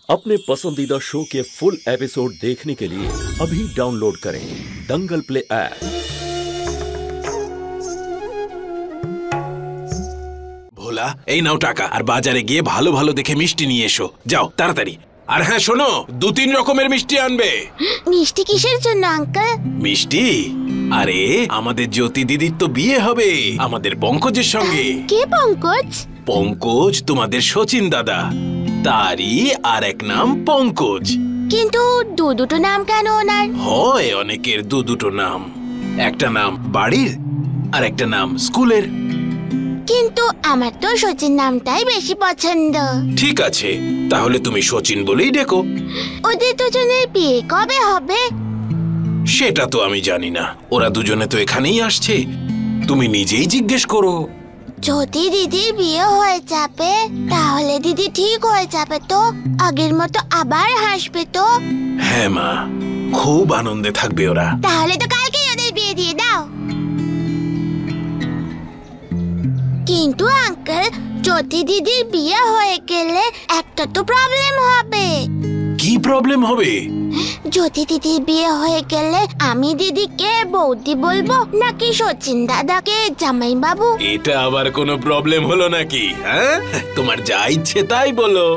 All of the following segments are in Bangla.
अपने पसंदीदा शो के फुल एपिसोड देखने के लिए अभी डाउनलोड करें दंगल प्ले ऐप। ভোলা, এই নাও টাকা আর বাজারে গিয়ে ভালো ভালো দেখে মিষ্টি নিয়ে এসো। যাও তাড়াতাড়ি। আর হ্যাঁ শোনো, 2-3 রকমের মিষ্টি আনবে। মিষ্টি কিসের জন্য আঙ্কেল? মিষ্টি? আরে আমাদের জ্যোতি দিদির তো বিয়ে হবে আমাদের পঙ্কজের সঙ্গে। কে পঙ্কজ? পঙ্কজ তোমাদের সচিন দাদা, তারই আর এক নাম পঙ্কজ। কিন্তু দুটো নাম কেন ওনার? হয় অনেকের দুটো নাম, একটা নাম বাড়ির আর একটা নাম স্কুলের। কিন্তু আমার তো সচিন নামটাই বেশি পছন্দ। ঠিক আছে, তাহলে তুমি সচিন বলেই ডেকো। ওদের দুজনের বিয়ে কবে হবে? সেটা তো আমি জানি না, ওরা দুজনে তো এখানেই আসছে, তুমি নিজেই জিজ্ঞেস করো। যদি দিদির বিয়ে হয়ে যাবে তাহলে দিদি ঠিক হয়ে যাবে তো, আগের মতো আবার হাসবে তো? হ্যাঁ মা, খুব আনন্দে থাকবে ওরা। তাহলে তো কালকেই ওদের বিয়ে দিয়ে দাও। কিন্তু আঙ্কেল, যদি দিদির বিয়ে হয়ে গেলে একটা তো প্রবলেম হবে। কি প্রবলেম হবে? যদি দিদির বিয়ে হয়ে গেলে আমি দিদিকে বৌদি বলবো নাকি সচিন দাদাকে জামাই বাবু? এটা আবার কোনো প্রবলেম হলো নাকি? হ্যাঁ, তোমার যা ইচ্ছে তাই বলো।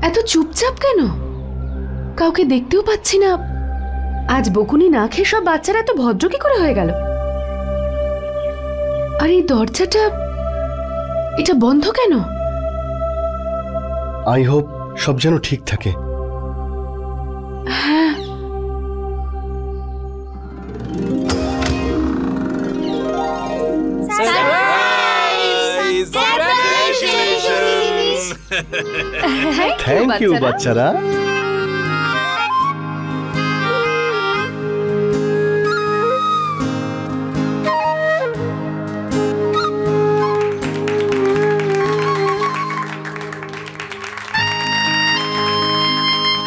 এত চুপচাপ কেন? কাউকে দেখতেও পাচ্ছি না। আজ বকুনি না খেয়ে সব বাচ্চারা এত ভদ্র কি করে হয়ে গেল? আর এই দরজাটা এটা বন্ধ কেন? আই হোপ সব যেন ঠিক থাকে। হ্যাঁ, থ্যাংক ইউ বাচ্চারা।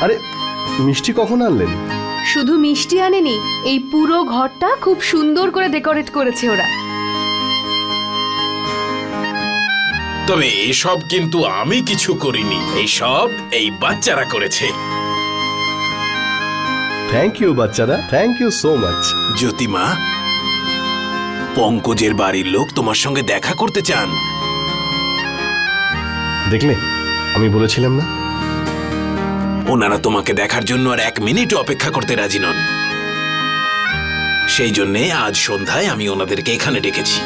আরে মিষ্টি কখন আনলেন? শুধু মিষ্টি আনেনি, এই পুরো ঘরটা খুব সুন্দর করে ডেকোরেট করেছে ওরা। তবে এসব কিন্তু আমি কিছু করিনি, এইসব এই বাচ্চারা করেছে। থ্যাংক ইউ বাচ্চারা, thank you so much. Jyotima, পঙ্কজের বাড়ির লোক তোমার সঙ্গে দেখা করতে চান। দেখলে, আমি বলেছিলাম না? ওনারা তোমাকে দেখার জন্য আর 1 মিনিট অপেক্ষা করতে রাজি নন। সেই জন্যে আজ সন্ধ্যায় আমি ওনাদেরকে এখানে ডেকেছি।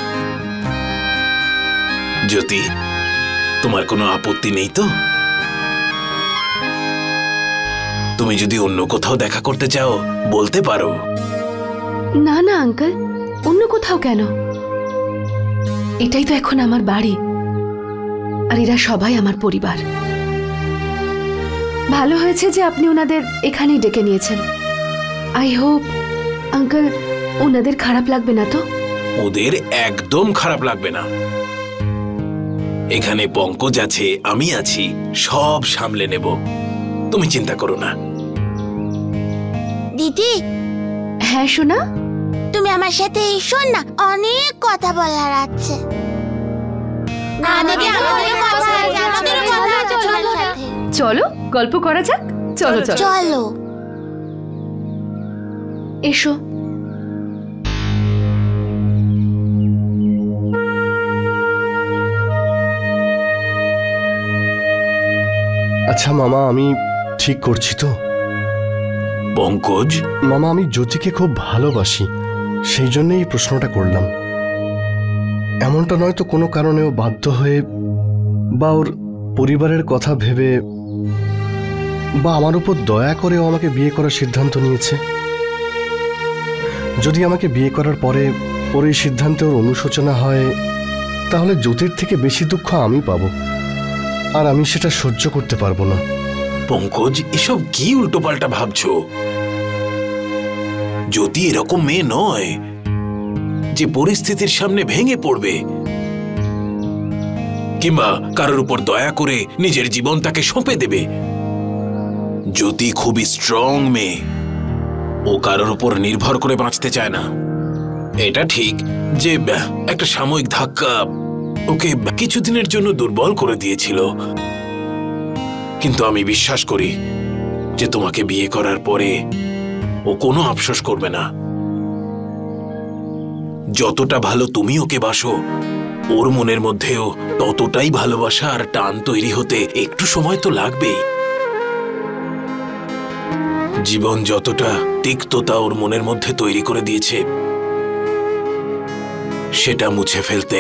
জ্যোতি, তোমার কোনো আপত্তি নেই তো? তুমি যদি অন্য কোথাও দেখা করতে চাও বলতে পারো। না না আঙ্কেল, অন্য কোথাও কেন? এটাই তো এখন আমার বাড়ি, আর এরা সবাই আমার পরিবার। ভালো হয়েছে যে আপনি ওনাদের এখানেই ডেকে নিয়েছেন। আই হোপ আঙ্কেল ওনাদের খারাপ লাগবে না তো? ওদের একদম খারাপ লাগবে না। এখানে পঙ্কজ আছে, আমি আছি, সব সামলে নেব, তুমি চিন্তা করো না। দিদি। হ্যাঁ সোনা, তুমি আমার সাথে এসো না, অনেক কথা বলার আছে। চলো গল্প করা যাক। চলো চলো চলো। এসো। আচ্ছা মামা, আমি ঠিক করছি তো? পঙ্কজ? মামা, আমি জ্যোতিকে খুব ভালোবাসি, সেই জন্যই এই প্রশ্নটা করলাম। এমনটা নয় তো কোনো কারণেও বাধ্য হয়ে বা ওর পরিবারের কথা ভেবে বা আমার উপর দয়া করেও আমাকে বিয়ে করার সিদ্ধান্ত নিয়েছে। যদি আমাকে বিয়ে করার পরে ওর এই সিদ্ধান্তে ওর অনুশোচনা হয়, তাহলে জ্যোতির থেকে বেশি দুঃখ আমি পাবো, আর আমি সেটা সহ্য করতে পারবো না। পঙ্কজ, এসব কি উল্টোপাল্টা ভাবছো? জ্যোতি এরকম মেয়ে নয় যে পরিস্থিতির সামনে ভেঙে পড়বে কিংবা কারোর উপর দয়া করে নিজের জীবনটাকে সঁপে দেবে। জ্যোতি খুবই স্ট্রং মেয়ে, ও কারোর উপর নির্ভর করে বাঁচতে চায় না। এটা ঠিক যে একটা সাময়িক ধাক্কা ওকে কিছুদিনের জন্য দুর্বল করে দিয়েছিল, কিন্তু আমি বিশ্বাস করি যে তোমাকে বিয়ে করার পরে ও কোনো আফসোস করবে না। যতটা ভালো তুমি ওকে বাসো, ওর মনের মধ্যেও ততটাই ভালোবাসা আর টান তৈরি হতে একটু সময় তো লাগবেই। জীবন যতটা তিক্ততা ওর মনের মধ্যে তৈরি করে দিয়েছে, সেটা মুছে ফেলতে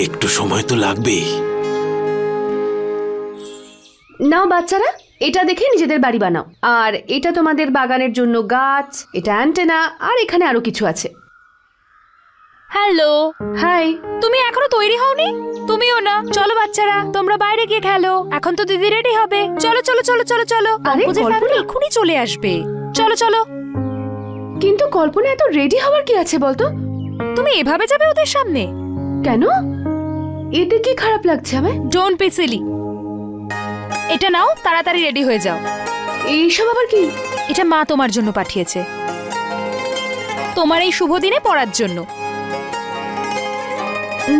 একটু সময় তো লাগবেই। নাও বাচ্চারা, এটা দেখে নিজেদের বাড়ি বানাও। আর এটা তোমাদের বাগানের জন্য গাছ, এটা অ্যান্টেনা, আর এখানে আরো কিছু আছে। Hello, hi. তুমি এখনো তৈরি হওনি? তুমিও না। চলো বাচ্চারা, তোমরা বাইরে গিয়ে খেলো। এখন তো দিদি রেডি হবে। চলো চলো চলো চলো চলো। আরে কল্পনা এক্ষুনি চলে আসবে। চলো চলো। কিন্তু কল্পনা এত রেডি হওয়ার কি আছে বলতো? তুমি এভাবে যাবে ওদের সামনে? কেন? এতে কি খারাপ লাগছে আমায়? Don't be silly. এটা নাও, তাড়াতাড়ি রেডি হয়ে যাও। এইসব আবার কি? এটা মা তোমার জন্য পাঠিয়েছে, তোমার এই শুভ দিনে পড়ার জন্য।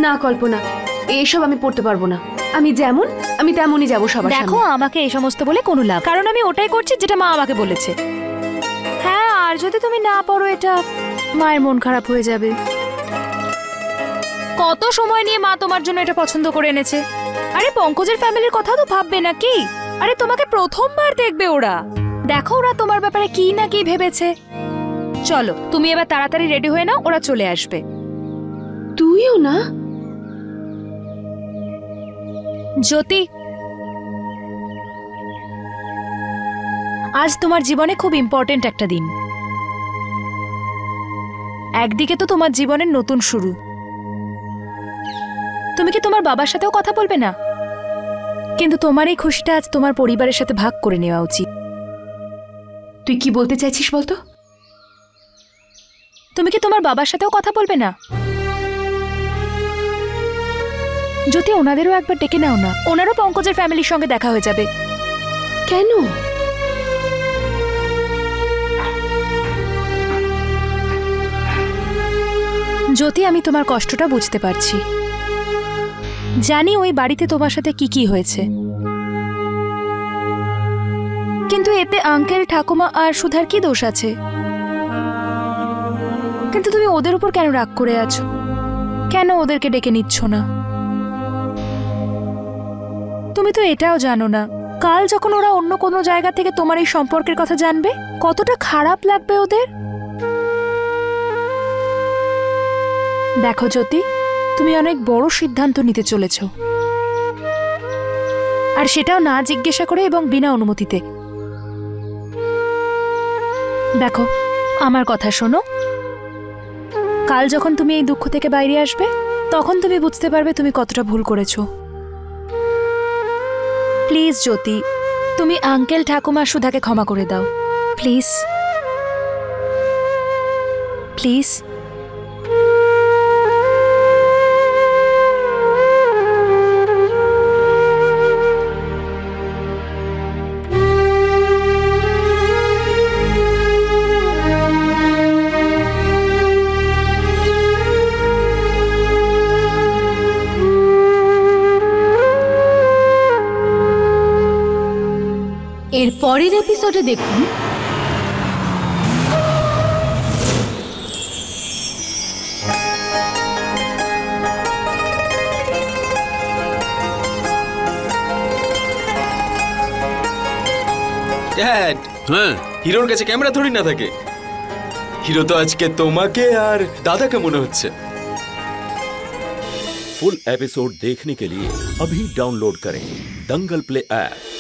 না কল্পনা, এইসব আমি পড়তে পারবো না। আমি যেমন আমি তেমনই যাবো সবার সামনে। দেখো, আমাকে এই সমস্ত বলে কোনো লাভ, কারণ আমি ওটাই করছি যেটা মা আমাকে বলেছে। হ্যাঁ, আর যদি তুমি না পড়ো, এটা মায়ের মন খারাপ হয়ে যাবে। কত সময় নিয়ে মা তোমার জন্য এটা পছন্দ করে এনেছে। আরে পঙ্কজের ফ্যামিলির কথা তো ভাববে নাকি? আরে তোমাকে প্রথমবার দেখবে ওরা। দেখো ওরা তোমার ব্যাপারে কি না কি ভেবেছে। চলো, তুমি এবার তাড়াতাড়ি রেডি হয়ে নাও, ওরা চলে আসবে। তুইও না? জ্যোতি, আজ তোমার জীবনে খুব ইম্পর্টেন্ট একটা দিন। একদিকে তো তোমার জীবনের নতুন শুরু। তুমি কি তোমার বাবার সাথেও কথা বলবে না? কিন্তু তোমার এই খুশিটা আজ তোমার পরিবারের সাথে ভাগ করে নেওয়া উচিত। তুই কি বলতে চাইছিস বলতো? তুমি কি তোমার বাবার সাথেও কথা বলবে না? যদি ওনাদেরও একবার ডেকে নাও না, ওনারও পঙ্কজের ফ্যামিলির সঙ্গে দেখা হয়ে যাবে। কেন? জ্যোতি, আমি তোমার কষ্টটা বুঝতে পারছি। জানি ওই বাড়িতে তোমার সাথে কি কি হয়েছে, কিন্তু এতে আঙ্কেল, ঠাকুমা আর সুধার কি দোষ আছে? কিন্তু তুমি ওদের উপর কেন রাগ করে আছো? কেন ওদেরকে ডেকে নিচ্ছ না? তুমি তো এটাও জানো না, কাল যখন ওরা অন্য কোনো জায়গা থেকে তোমার এই সম্পর্কের কথা জানবে, কতটা খারাপ লাগবে ওদের। দেখো জ্যোতি, তুমি অনেক বড় সিদ্ধান্ত নিতে চলেছ, আর সেটাও না জিজ্ঞাসা করে এবং বিনা অনুমতিতে। দেখো, আমার কথা শোনো। কাল যখন তুমি এই দুঃখ থেকে বাইরে আসবে, তখন তুমি বুঝতে পারবে তুমি কতটা ভুল করেছো। প্লিজ জ্যোতি, তুমি আঙ্কেল, ঠাকুমা, সুধাকে ক্ষমা করে দাও। Please please. এর পরের এপিসোডে দেখুন ড্যাড, হ্যাঁ, হিরোর কাছে ক্যামেরা থোড়ি না থাকে। হিরো তো আজকে তোমাকে আর দাদাকে মনে হচ্ছে। फुल एपिसोड देखने के लिए अभी डाउनलोड करें दंगल प्ले ऐप।